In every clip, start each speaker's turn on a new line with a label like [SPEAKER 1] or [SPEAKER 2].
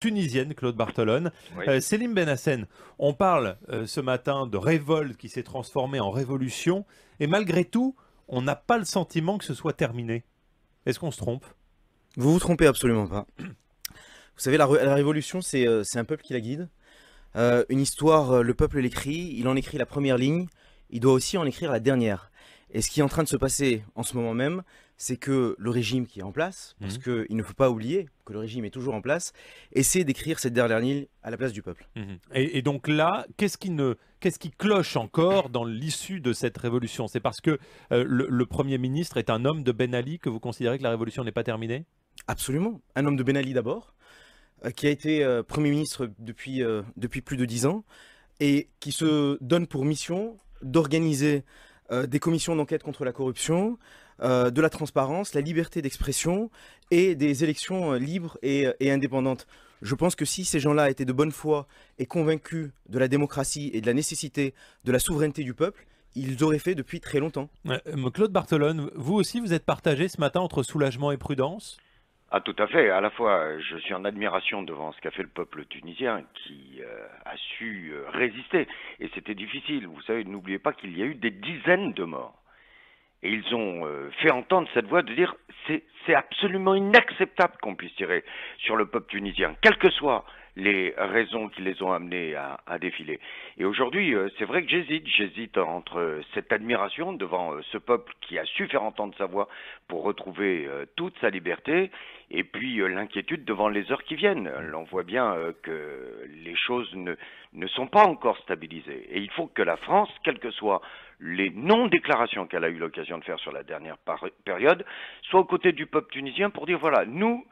[SPEAKER 1] tunisienne, Claude Bartolone.
[SPEAKER 2] Oui.
[SPEAKER 1] Selim Benhassen, on parle ce matin de révolte qui s'est transformée en révolution, et malgré tout, on n'a pas le sentiment que ce soit terminé. Est-ce qu'on se trompe?
[SPEAKER 3] Vous vous trompez absolument pas. Vous savez, la révolution, c'est un peuple qui la guide. Une histoire, le peuple l'écrit, il en écrit la première ligne, il doit aussi en écrire la dernière. Et ce qui est en train de se passer en ce moment même, c'est que le régime qui est en place, parce qu'il ne faut pas oublier que le régime est toujours en place, essaie d'écrire cette dernière ligne à la place du peuple.
[SPEAKER 1] Et donc là, qu'est-ce qui cloche encore dans l'issue de cette révolution? C'est parce que le Premier ministre est un homme de Ben Ali que vous considérez que la révolution n'est pas terminée?
[SPEAKER 3] Absolument. Un homme de Ben Ali d'abord, qui a été Premier ministre depuis plus de 10 ans, et qui se donne pour mission d'organiser des commissions d'enquête contre la corruption, de la transparence, la liberté d'expression et des élections libres et indépendantes. Je pense que si ces gens-là étaient de bonne foi et convaincus de la démocratie et de la nécessité de la souveraineté du peuple, ils auraient fait depuis très longtemps.
[SPEAKER 1] Claude Bartolone, vous aussi, vous êtes partagé ce matin entre soulagement et prudence?
[SPEAKER 2] Ah, tout à fait. À la fois, je suis en admiration devant ce qu'a fait le peuple tunisien qui a su résister. Et c'était difficile. Vous savez, n'oubliez pas qu'il y a eu des dizaines de morts. Et ils ont fait entendre cette voix de dire c'est absolument inacceptable qu'on puisse tirer sur le peuple tunisien, quelles que soient les raisons qui les ont amenés à défiler. Et aujourd'hui, c'est vrai que j'hésite entre cette admiration devant ce peuple qui a su faire entendre sa voix pour retrouver toute sa liberté, et puis l'inquiétude devant les heures qui viennent. On voit bien que les choses ne sont pas encore stabilisées. Et il faut que la France, quelles que soient les non-déclarations qu'elle a eu l'occasion de faire sur la dernière période, soit aux côtés du peuple tunisien pour dire voilà, nous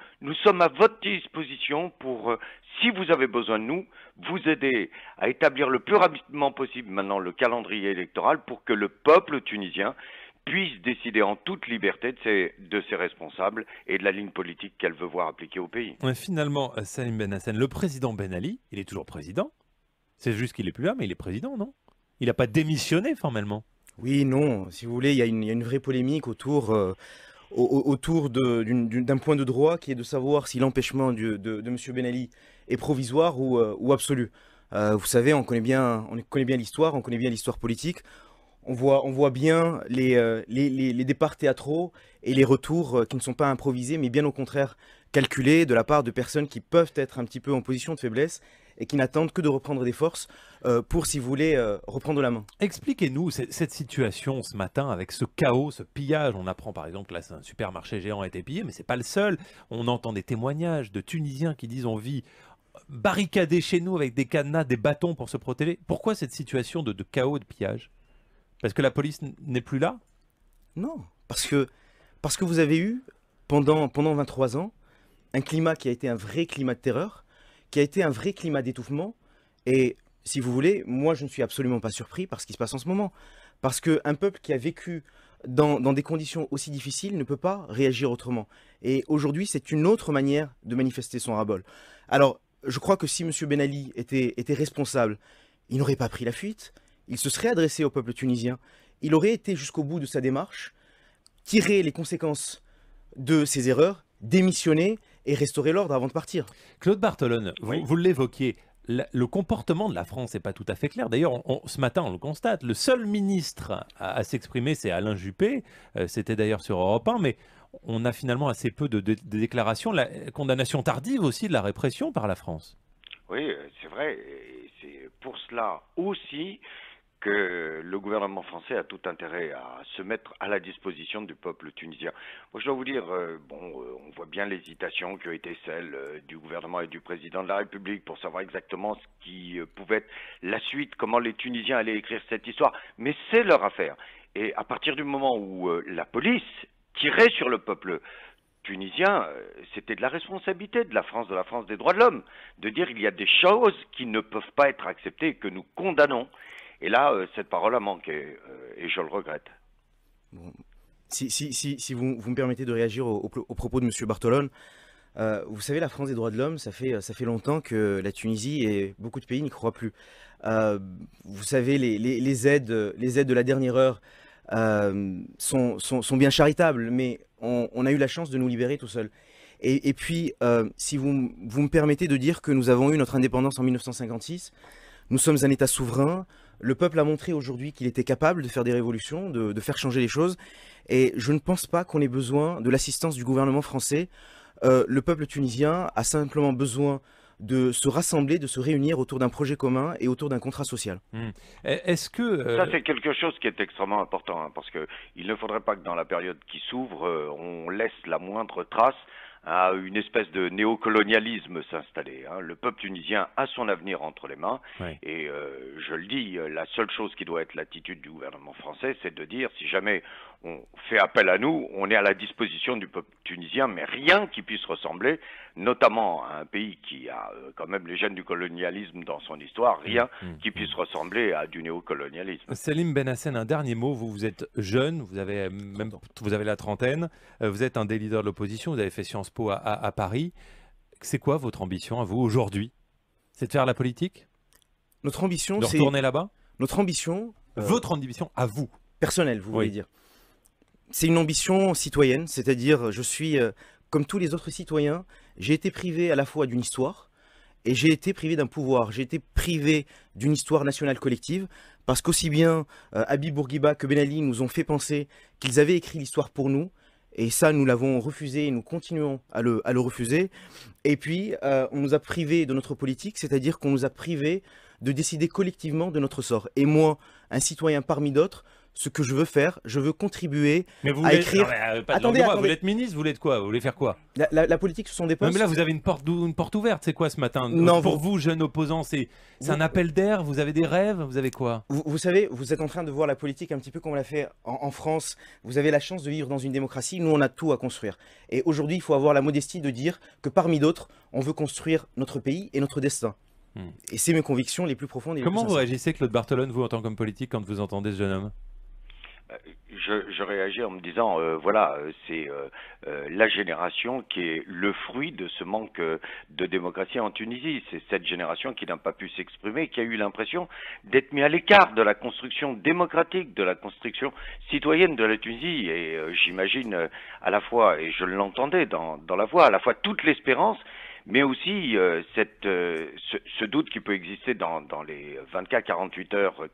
[SPEAKER 2] sommes à votre disposition pour, si vous avez besoin de nous, vous aider à établir le plus rapidement possible maintenant le calendrier électoral pour que le peuple tunisien puisse décider en toute liberté de ses responsables et de la ligne politique qu'elle veut voir appliquée au pays.
[SPEAKER 1] Finalement, Salim Benhassen, le président Ben Ali, il est toujours président. C'est juste qu'il n'est plus là, mais il est président, non? Il n'a pas démissionné formellement.
[SPEAKER 3] Oui, non, si vous voulez, il y a une vraie polémique autour d'un point de droit qui est de savoir si l'empêchement de M. Ben Ali est provisoire ou absolu. Vous savez, on connaît bien l'histoire, on connaît bien l'histoire politique. On voit bien les départs théâtraux et les retours qui ne sont pas improvisés, mais bien au contraire calculés de la part de personnes qui peuvent être un petit peu en position de faiblesse et qui n'attendent que de reprendre des forces pour, si vous voulez, reprendre la main.
[SPEAKER 1] Expliquez-nous cette situation ce matin avec ce chaos, ce pillage. On apprend par exemple, là, un supermarché géant a été pillé, mais ce n'est pas le seul. On entend des témoignages de Tunisiens qui disent on vit barricadés chez nous avec des cadenas, des bâtons pour se protéger. Pourquoi cette situation de chaos, de pillage? Parce que la police n'est plus là?
[SPEAKER 3] Non, parce que vous avez eu, pendant 23 ans, un climat qui a été un vrai climat de terreur, qui a été un vrai climat d'étouffement. Et si vous voulez, moi je ne suis absolument pas surpris par ce qui se passe en ce moment. Parce qu'un peuple qui a vécu dans des conditions aussi difficiles ne peut pas réagir autrement. Et aujourd'hui, c'est une autre manière de manifester son ras-bol. Alors, je crois que si M. Ben Ali était responsable, il n'aurait pas pris la fuite. Il se serait adressé au peuple tunisien. Il aurait été jusqu'au bout de sa démarche, tiré les conséquences de ses erreurs, démissionné et restaurer l'ordre avant de partir.
[SPEAKER 1] Claude Bartolone,
[SPEAKER 2] Oui.
[SPEAKER 1] vous l'évoquiez, le comportement de la France n'est pas tout à fait clair. D'ailleurs, ce matin, on le constate, le seul ministre à s'exprimer, c'est Alain Juppé. C'était d'ailleurs sur Europe 1, mais on a finalement assez peu de déclarations. La condamnation tardive aussi de la répression par la France.
[SPEAKER 2] Oui, c'est vrai. Et c'est pour cela aussi que le gouvernement français a tout intérêt à se mettre à la disposition du peuple tunisien. Moi, je dois vous dire, on voit bien l'hésitation qui a été celle du gouvernement et du président de la République pour savoir exactement ce qui pouvait être la suite, comment les Tunisiens allaient écrire cette histoire. Mais c'est leur affaire. Et à partir du moment où la police tirait sur le peuple tunisien, c'était de la responsabilité de la France des droits de l'homme, de dire il y a des choses qui ne peuvent pas être acceptées et que nous condamnons. Et là, cette parole a manqué, et je le regrette.
[SPEAKER 3] Bon. Si vous me permettez de réagir au propos de M. Bartolone, vous savez, la France des droits de l'homme, ça fait longtemps que la Tunisie et beaucoup de pays n'y croient plus. Vous savez, les aides de la dernière heure sont bien charitables, mais on a eu la chance de nous libérer tout seul. Et puis, si vous me permettez de dire que nous avons eu notre indépendance en 1956, nous sommes un État souverain. Le peuple a montré aujourd'hui qu'il était capable de faire des révolutions, de faire changer les choses. Et je ne pense pas qu'on ait besoin de l'assistance du gouvernement français. Le peuple tunisien a simplement besoin de se rassembler, de se réunir autour d'un projet commun et autour d'un contrat social.
[SPEAKER 1] Est-ce que...
[SPEAKER 2] Ça, c'est quelque chose qui est extrêmement important, hein, parce qu'il ne faudrait pas que dans la période qui s'ouvre, on laisse la moindre trace à une espèce de néocolonialisme s'installer. Hein. Le peuple tunisien a son avenir entre les mains, oui. Et je le dis, la seule chose qui doit être l'attitude du gouvernement français, c'est de dire, si jamais on fait appel à nous, on est à la disposition du peuple tunisien, mais rien qui puisse ressembler, notamment à un pays qui a quand même les gènes du colonialisme dans son histoire, rien qui puisse ressembler à du néocolonialisme.
[SPEAKER 1] Salim Benhassen, un dernier mot. Vous êtes jeune, vous avez la trentaine, vous êtes un des leaders de l'opposition, vous avez fait Sciences Po à Paris. C'est quoi votre ambition à vous aujourd'hui? C'est de faire la politique?
[SPEAKER 3] Notre ambition,
[SPEAKER 1] c'est... De retourner là-bas?
[SPEAKER 3] Notre ambition...
[SPEAKER 1] Votre ambition à vous?
[SPEAKER 3] Personnelle, vous voulez dire. C'est une ambition citoyenne, c'est-à-dire je suis, comme tous les autres citoyens, j'ai été privé à la fois d'une histoire et j'ai été privé d'un pouvoir. J'ai été privé d'une histoire nationale collective parce qu'aussi bien Habib Bourguiba que Ben Ali nous ont fait penser qu'ils avaient écrit l'histoire pour nous. Et ça, nous l'avons refusé et nous continuons à le refuser. Et puis, on nous a privés de notre politique, c'est-à-dire qu'on nous a privés de décider collectivement de notre sort. Et moi, un citoyen parmi d'autres, ce que je veux faire, je veux contribuer à écrire...
[SPEAKER 1] Attendez, vous êtes ministre, vous voulez de quoi? Vous voulez faire quoi?
[SPEAKER 3] La politique, ce sont des postes...
[SPEAKER 1] Non, mais là, vous avez une porte ouverte, c'est quoi ce matin?
[SPEAKER 3] Non,
[SPEAKER 1] pour vous, jeunes opposants, c'est un appel d'air? Vous avez des rêves? Vous avez quoi?
[SPEAKER 3] Vous savez, vous êtes en train de voir la politique un petit peu comme on l'a fait en France. Vous avez la chance de vivre dans une démocratie. Nous, on a tout à construire. Et aujourd'hui, il faut avoir la modestie de dire que parmi d'autres, on veut construire notre pays et notre destin. Et c'est mes convictions les plus profondes. Et
[SPEAKER 1] comment vous réagissez, Claude Barthelone, vous, en tant qu'homme politique, quand vous entendez ce jeune homme?
[SPEAKER 2] Je réagis en me disant, voilà, c'est la génération qui est le fruit de ce manque de démocratie en Tunisie. C'est cette génération qui n'a pas pu s'exprimer, qui a eu l'impression d'être mis à l'écart de la construction démocratique, de la construction citoyenne de la Tunisie. Et j'imagine à la fois, et je l'entendais dans la voix, à la fois toute l'espérance, mais aussi ce doute qui peut exister dans les 24-48 heures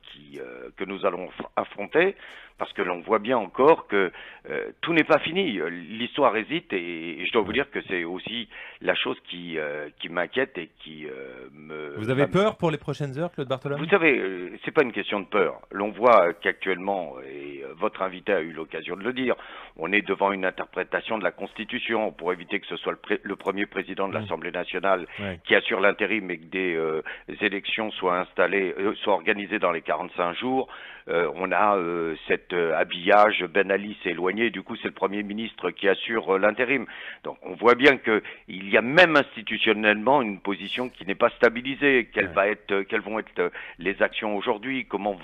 [SPEAKER 2] que nous allons affronter, parce que l'on voit bien encore que tout n'est pas fini. L'histoire hésite et je dois vous dire que c'est aussi la chose qui m'inquiète et qui me...
[SPEAKER 1] Vous avez peur pour les prochaines heures, Claude Barthelone?
[SPEAKER 2] Vous savez, c'est pas une question de peur. L'on voit qu'actuellement, et votre invité a eu l'occasion de le dire, on est devant une interprétation de la Constitution pour éviter que ce soit le premier président de l'Assemblée nationale qui assure l'intérim et que des élections soient organisées dans les 45 jours. On a cet habillage, Ben Ali s'est éloigné, du coup c'est le Premier ministre qui assure l'intérim. Donc on voit bien qu'il y a même institutionnellement une position qui n'est pas stabilisée. Quelles vont être les actions aujourd'hui? Comment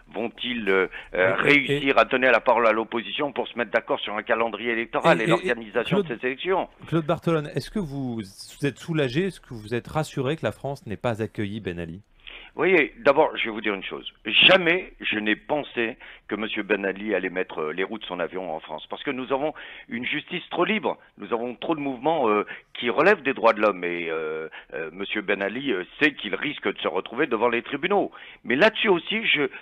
[SPEAKER 2] vont-ils réussir à donner la parole à l'opposition pour se mettre d'accord sur un calendrier électoral et l'organisation de ces élections?
[SPEAKER 1] Claude Barthelone, est-ce que vous êtes soulagé, est-ce que vous êtes rassuré que la France n'ait pas accueilli Ben Ali?
[SPEAKER 2] Vous voyez, d'abord, je vais vous dire une chose. Jamais je n'ai pensé que M. Ben Ali allait mettre les roues de son avion en France. Parce que nous avons une justice trop libre. Nous avons trop de mouvements qui relèvent des droits de l'homme. Et M. Ben Ali sait qu'il risque de se retrouver devant les tribunaux. Mais là-dessus aussi,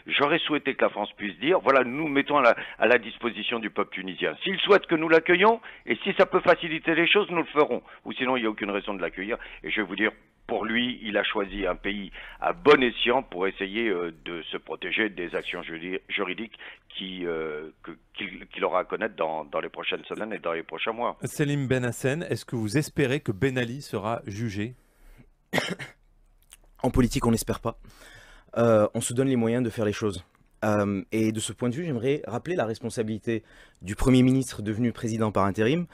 [SPEAKER 2] j'aurais souhaité que la France puisse dire, voilà, nous mettons à la disposition du peuple tunisien. S'il souhaite que nous l'accueillons, et si ça peut faciliter les choses, nous le ferons. Ou sinon, il n'y a aucune raison de l'accueillir. Et je vais vous dire, pour lui, il a choisi un pays à bon escient pour essayer de se protéger des actions juridiques qu'il aura à connaître dans les prochaines semaines et dans les prochains mois.
[SPEAKER 1] Salim Benhassen, est-ce que vous espérez que Ben Ali sera jugé?
[SPEAKER 3] En politique, on n'espère pas. On se donne les moyens de faire les choses. Et de ce point de vue, j'aimerais rappeler la responsabilité du Premier ministre devenu président par intérim,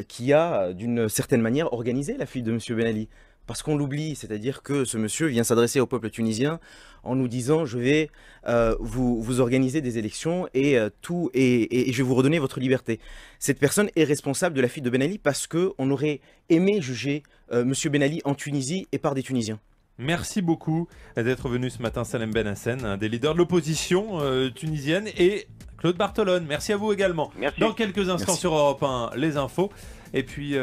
[SPEAKER 3] qui a, d'une certaine manière, organisé la fuite de M. Ben Ali. Parce qu'on l'oublie, c'est-à-dire que ce monsieur vient s'adresser au peuple tunisien en nous disant « je vais vous organiser des élections et je vais vous redonner votre liberté ». Cette personne est responsable de la fuite de Ben Ali parce qu'on aurait aimé juger M. Ben Ali en Tunisie et par des Tunisiens.
[SPEAKER 1] Merci beaucoup d'être venu ce matin, Salim Benhassen, un des leaders de l'opposition tunisienne, et Claude Barthelone. Merci à vous également.
[SPEAKER 2] Merci.
[SPEAKER 1] Dans quelques instants sur Europe 1, les infos. Et puis...